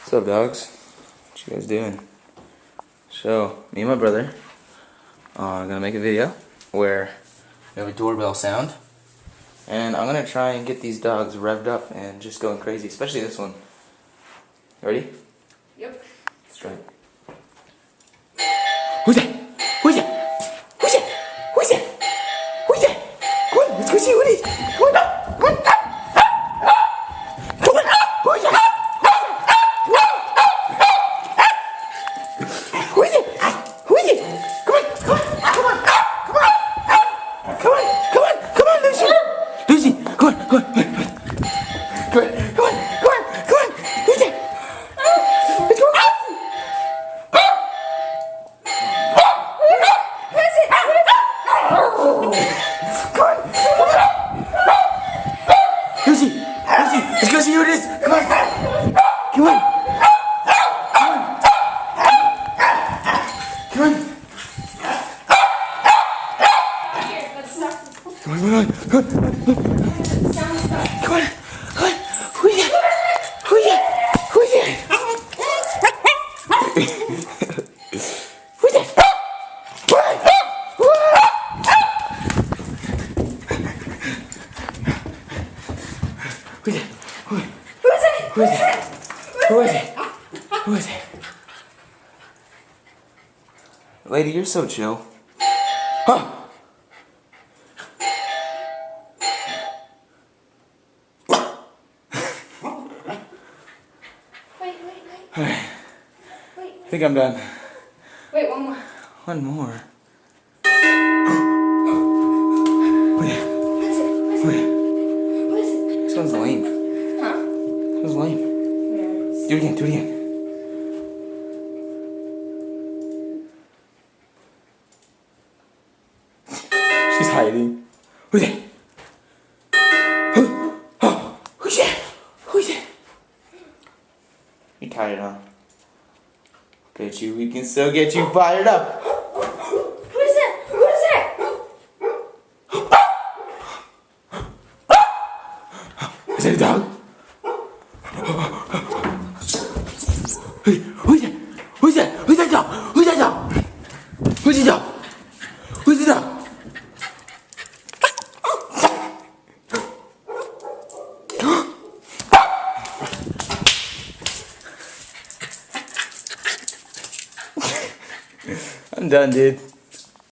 What's up, dogs? What you guys doing? So, me and my brother are gonna make a video where we have a doorbell sound, and I'm gonna try and get these dogs revved up and just going crazy, especially this one. Ready? Yep. Let's try it. Who's that? Who's that? Who's that? Who's that? Who's that? Come on, let's go see who it is. Come on, come on. Come on, who's that? Who is it? Who is it? Come on, come on, come on, come on, come on, come on, come on, Lucy. Lucy, come on, come on, come on, come on, come on, come on, come on. Who's it? Let's go. Who is it? Who is it? Come on, come on. Lucy, Lucy, let's go see who it is. Come on, come on. Come on. Here, let's start. Come on, come on, come on. Sound start. Come on, come on. Who is it? Who is it? Who is it? Who is it? What? Who is it? Who is it? Who is it? Who is it? Who is it? Who is it? Lady, you're so chill. Huh? Wait. Alright, Wait. I think I'm done. Wait, one more. One more. Who is it? Who is it? Who is it? This one's lame. Huh? This one's lame. Yes. Do it again, do it again. She's hiding. Who's it? Who's it? Who's it? You tired, huh? Bet you we can still get you fired up. Who is it? Who is it? Is that a dog? Hey, who's that? Who's that? Who's that dog? Who's that dog? Who's the dog? Who's the dog? I'm done, dude.